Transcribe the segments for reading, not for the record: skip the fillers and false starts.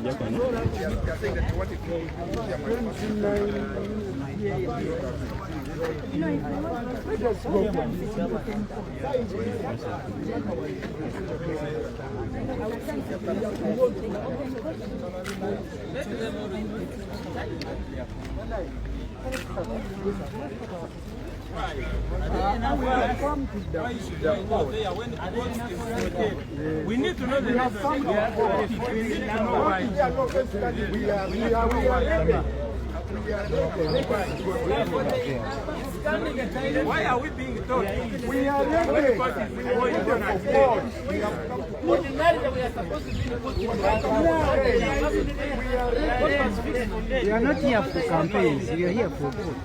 We need to know the next thing. Why are we being told? We are ready. We are not here for campaigns, we are here for vote.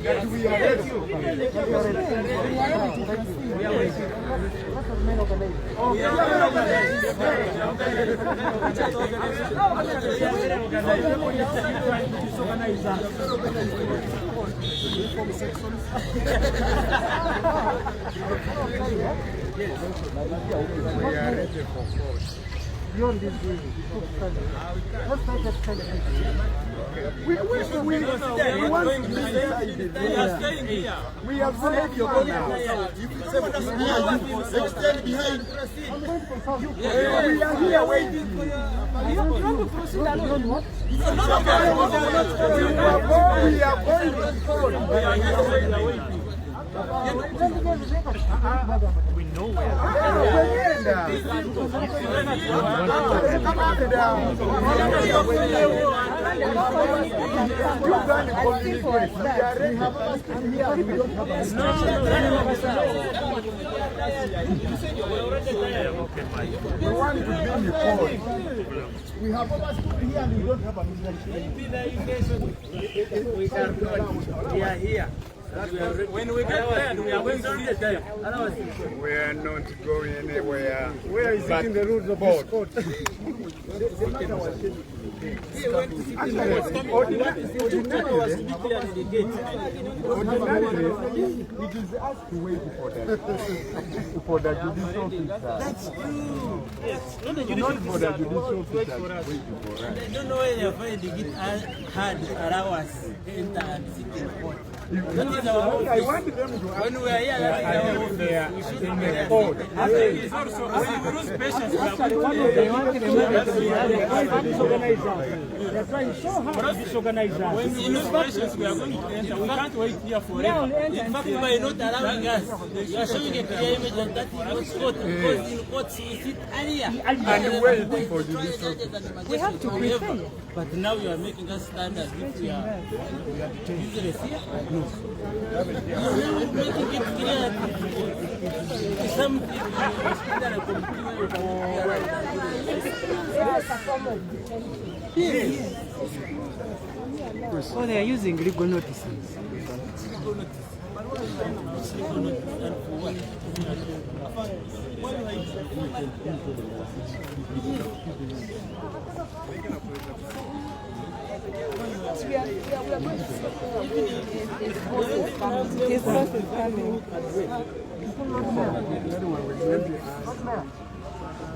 Yes, we are ready. Beyond this building, let's take that kind of We want to be decided. We have said you're going to extend behind. We are here waiting. We are going forward. We know where. We have overstood here and we don't have a We are here. When we get there, we are going to sit there. We are not going anywhere. Where is it in the rules of this court? Ordinarily, it is us to wait for the judicial officer. That's true. Yes. Not the Not for the judicial officer waiting for us. I don't know where you're finding it hard allow us to enter and sit in court. I want them to when we are here, that's our office. We should be there. It's also, as we lose patience, we are going They're trying so hard to disorganize us. when we lose patience, we are going to enter. We can't wait here forever. In fact, by not allowing us, you are showing a clear image that that is not court. Because in court, we sit earlier. and wait for judicial. We have to prepare. But now you are making us stand as if we are useless here. No. You are making it clear that something that a Oh, they are using legal notices.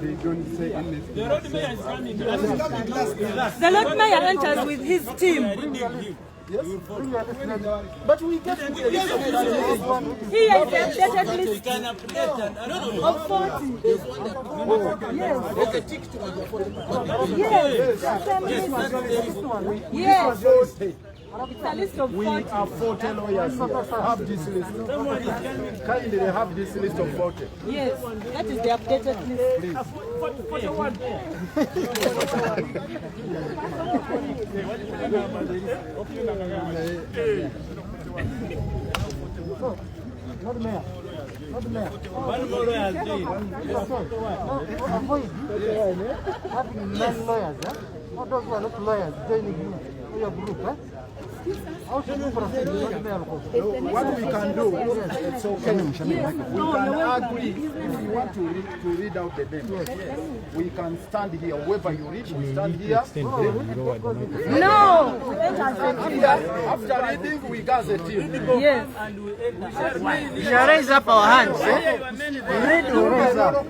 They don't say anything. The road mayor is coming. The Lord Mayor enters with his team. Yes? But we get Here is the updated list You can update and of 40. Yes. Yes. It's a list of 40. We are 40 lawyers. Have this list. Kindly have this list of 40. Yes, that is the updated list. Please. 41. Not Mayor. Not Mayor. One more lawyer has been. Avoid having non-lawyers. Not those who are not lawyers joining you, your group. What we can do, it's okay. We can agree if you want to read out the name. We can stand here. Whoever you read, we stand here. No! After reading, we gather the team. Yes. We shall raise up our hands. Read to raise up.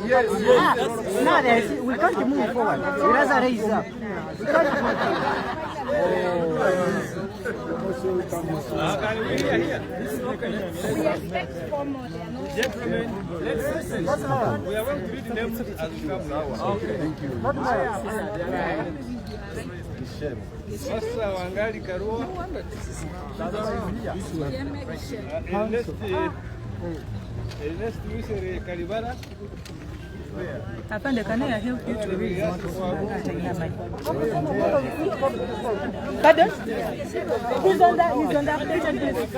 Yes, yes. Now we can't move forward. We rather raise up. We can't move Gentlemen, let's listen. We are going to read the names as we come now. Okay, thank you. Sasa wangali Karua. Ernest Wisere Karibara. Can I help you to read? Pardon? He's on the updated list.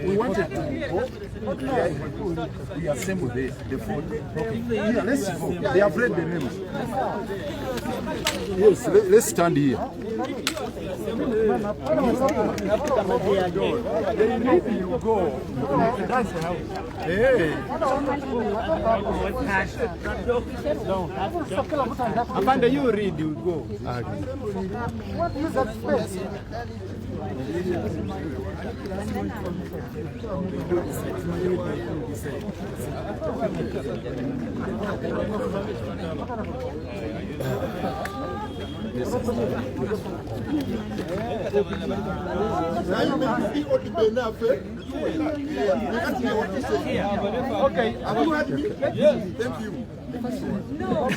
We wanted to vote. We assemble the vote. Yeah, let's vote. They have read the names. Yes, let's stand here. You go. Hey. Amanda, you read, you go. What is that space? Okay, have you had me? Yes, thank you. No.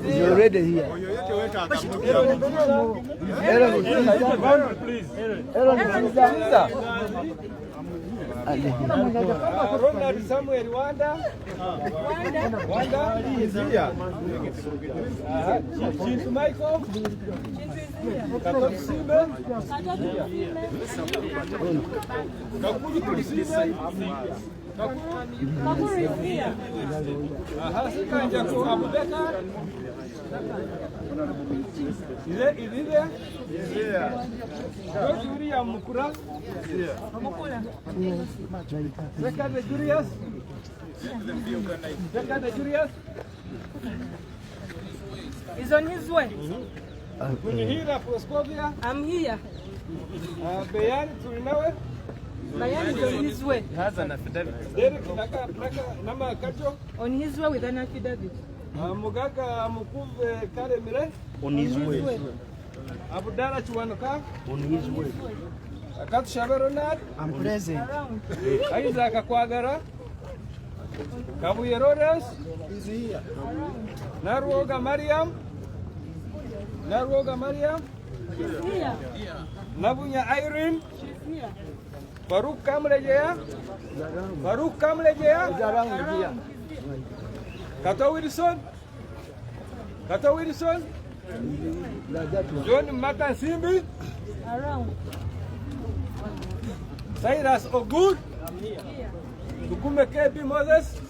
You're already here. Ronald Samuel Wanda is here. Chintu Michael. Kakuri Simbe. Kakuri Simbe. Kakuri is here. Sikanja ko Abubakar. Is he there? Yeah. George Mukura. Mukura. Second Julius. He's on his way. Munihira Proskovia. I'm here. Bayan Turinawe. Bayan is on his way. He has an affidavit. Derek Nama Kacho. On his way with an affidavit. Mugaga Mukuve Karemire. On his way. Abudala Chuanuka. On his way. Akatu Shaberonat. I'm present. Isaac Akwagara. Kabuye Rodas. He's here. Naruoga Mariam. She's here. Nabunya Irene. She's here. Faruk Kamlejeya. Kato Wilson. John Matan Simbi. Around. Cyrus Ogud. Tukume KB Moses.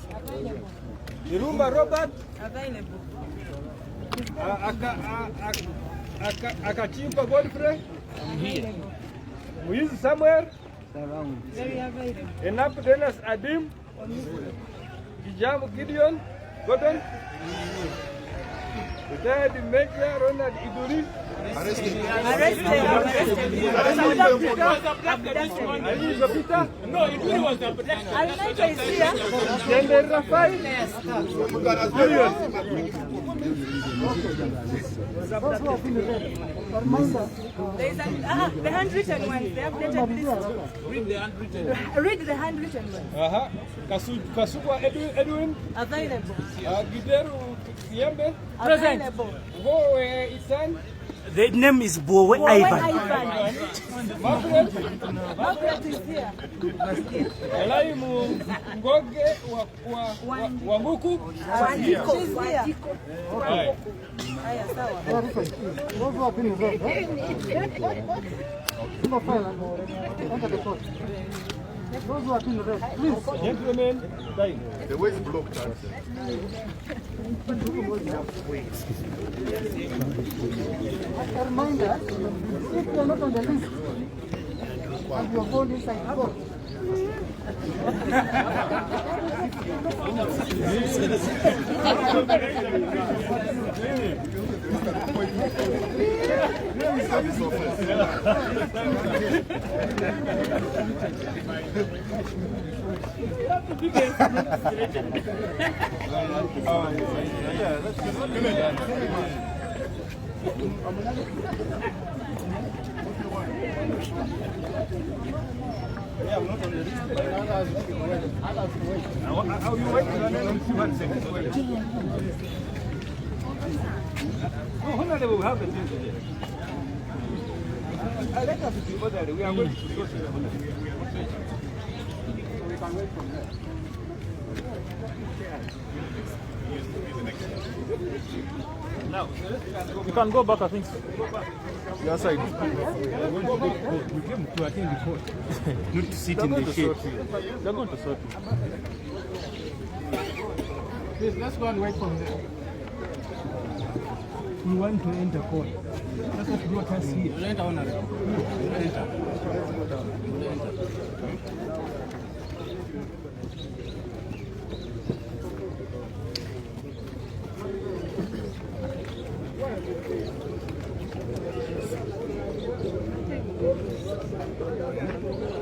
Irumba Robert. Available. Akachimpa Godfrey. Muiz Samuel. Very available. Enap Dennis Adim. Kijamu Gideon. Gordon. Retired Major Ronald Iduri. Arrested. No, Iduri was abducted. Almeida is here. Gender Rafael. There's the handwritten ones. The updated list. Read the handwritten ones. Kasukwa Edwin. Available. Gideru Yembe. Available. Goe Isan. The name is Bowe Ivan. Margaret is here. Elaimu Ngoge wa Muku. She's here. Haya, sawa. Those who are in red, please. Gentlemen, The way is blocked. A reminder, if you are not on the list, and you are going inside, go. Honorable, we have a thing today. Let us be orderly. We are going to go to the we can wait from there. Now, you can go back, I think. Your side. We came to attend the court. Not to sit in the shade. They're going to sort you. Please, let's go and wait from there. We want to enter court. That's what brought us here. We'll enter, Honorable. We'll enter.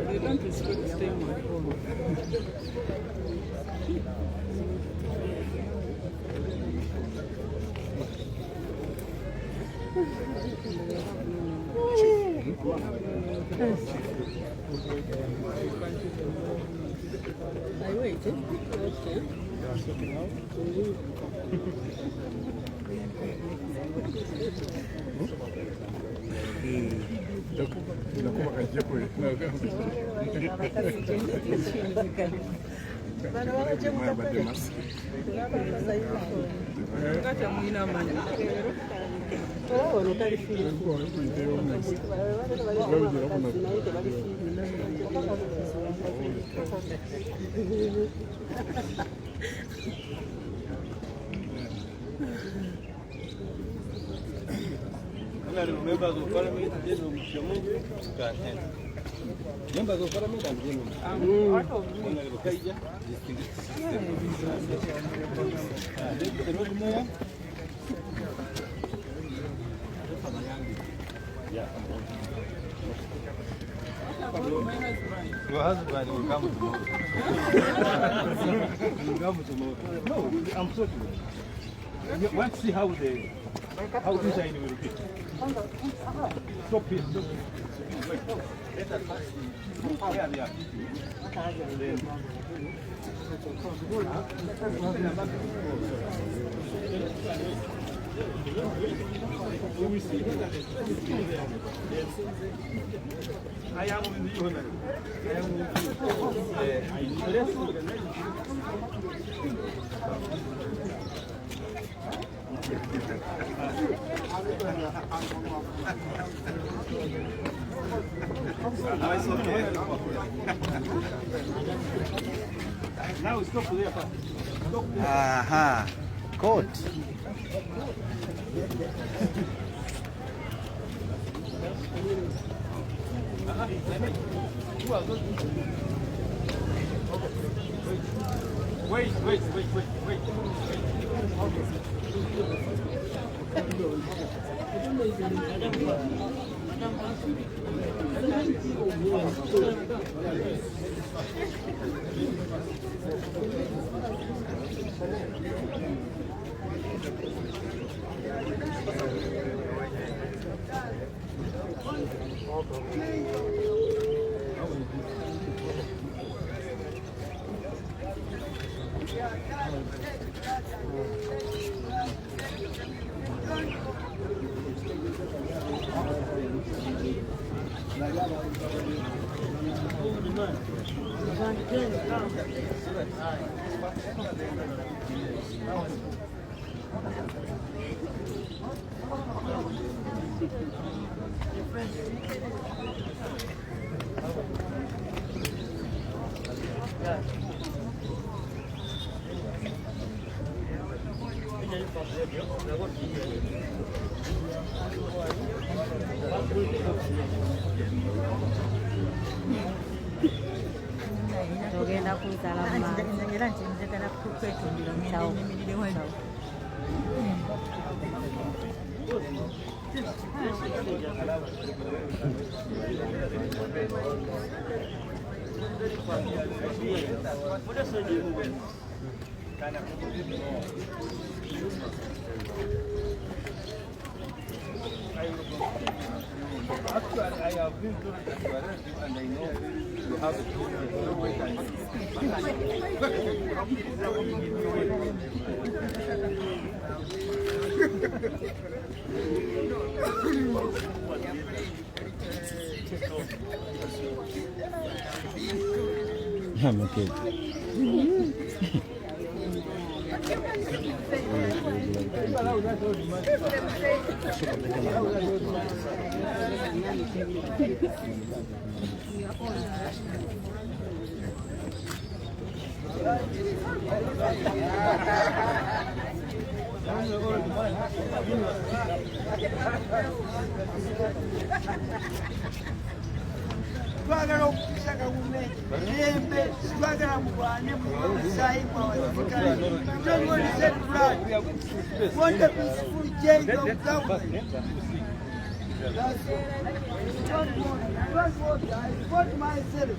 They don't respect staying at home. I waited. Okay. Members of Parliament, members of Parliament and your husband will come tomorrow. Will come tomorrow. No, I'm sorry. You want to see how inside will be. Stop here. Let us pass where they are. I am with you. I am now stop there. Aha, court. Wait. Togenda kunsala era nti njagala kwetundira mwenyimirire wano. Actually, I have been to the and I know you have I'm okay. Twagala okukusaka guvumenti embe twagala mugwane musayi mwawazikale don't want to set blood want a peaceful change of government. That's what I vote myself.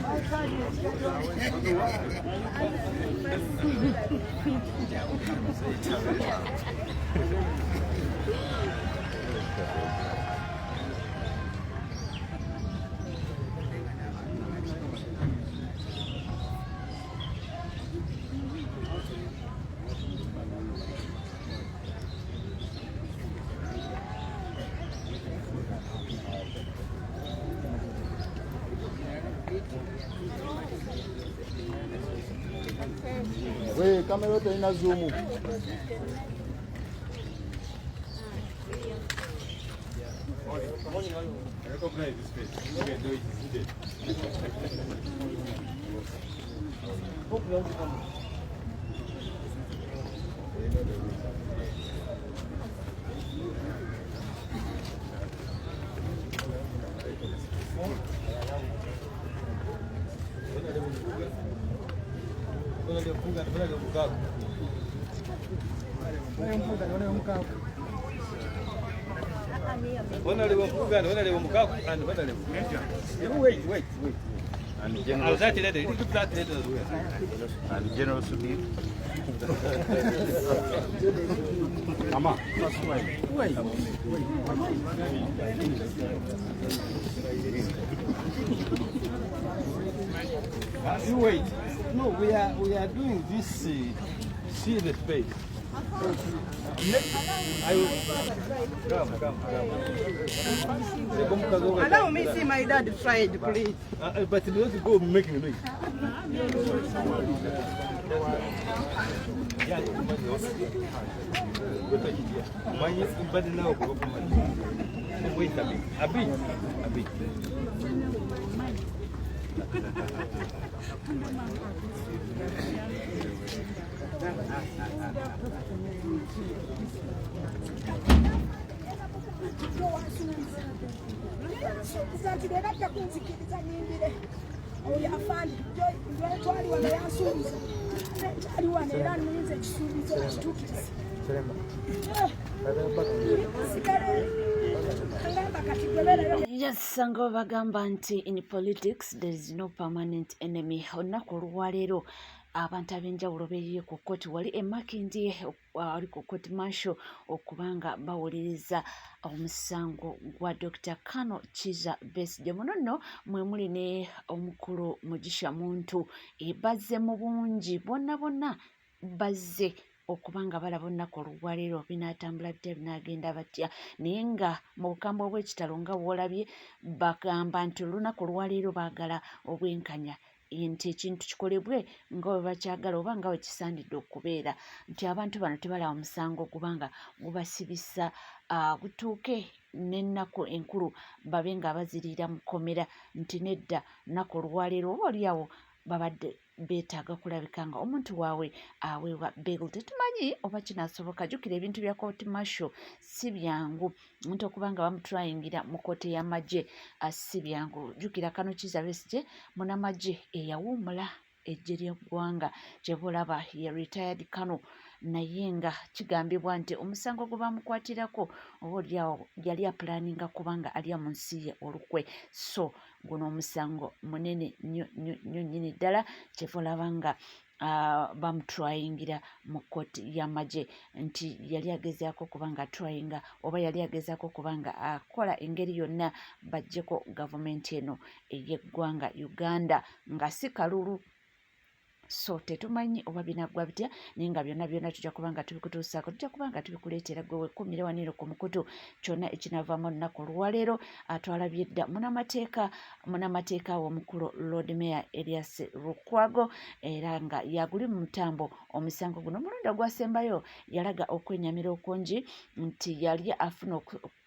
My Wait, camera yote ina zoom. recognize this face. You can do it. Wait. And General and General Sudhir. Mama. Wait. You wait. No, we are doing this. See the space. I will come. Allow me see my dad fried, please. But you have to go making noise. Wait a bit. Yes, Sango bagamba nti in politics there is no permanent enemy. Olunaku olwaleero abantu ab'enjawulo beeyiye ku kkooti wali makidye ali ku kkooti martial okubanga bawuliriza omusango gwa Dr. Kano Chiza Besigye. Muno nno mwe muli ne omukulu Mugisha Muntu bazze mu bungi bonna bazze okubanga balaba olunaku olwaleero binaatambula bitya binaagenda batya naye nga mu bukambwe obw'ekitalo nga bw'olabye bagamba nti olunaku olwaleero baagala obwenkanya nti ekintu kikolebwe nga bwe bakyagala oba nga bwe kisaanidde okubeera nti abantu bano tebalaba musango kubanga gubasibisa gutuuke n'ennaku enkulu babe nga baziriira mu kkomera nti nedda nnaku olwaleero oba oliawo babadde beetaaga kulabika nga omuntu waabwe aweebwa beegle. Tetumanyi oba kinaasoboka. Jjukira ebintu bya kooti masho si byangu nti okuba nga bamutrayingira mu kooti y'amagye si byangu. Jjukira kano kiza Besigye munnamagye eyawummula eggye ly'eggwanga gye bulaba ye retired kano naye nga kigambibwa nti omusango gwe bamukwatirako oba oliawo yali apulaninga kubanga alya mu nsi ye olukwe. So guno omusango munene nnyo nnyini ddala kyevulaba nga bamutrayingira mu kooti y'amagye nti yali agezaako kubanga atrayinga oba yali agezaako kubanga akola engeri yonna baggyeko gavumenti eno ey'eggwanga Uganda nga si kalulu. So tetumanyi oba binaggwa bitya naye nga byonna tujja kubanga tubikutuusaako, tujja kubanga tubikuleetera gwe wekkumire waniiro ku mukutu kyonna ekinaavaamu olunaku olwaleero. Twalabye dda munnamateeka w'omukulu Lord Mayor Erias Lukwago era nga yaguli mu mutambo omusango guno. Omulundi ogwasembayo yalaga okwenyamira okungi nti yali afuna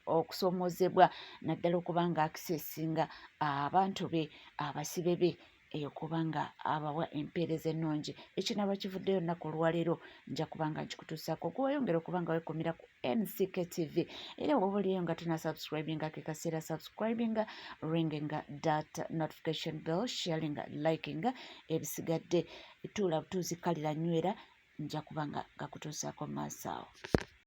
okusoomoozebwa naddala okubanga akiseesinga abantu be abasibe be okubanga abawa empeereza ennungi. Ekinaaba kivuddeyo olunaku olwaleero nja kubanga nkikutuusaako. Gweweyongera okubanga weekumira ku NCK TV era woba oliyo nga tunasubscribinga ke kaseera subscribinga, ringinga that notification bell, sharinga, likinga ebisigadde tuula butuuzi kalira nywera nja kubanga gakutuusaako mu maaso awo.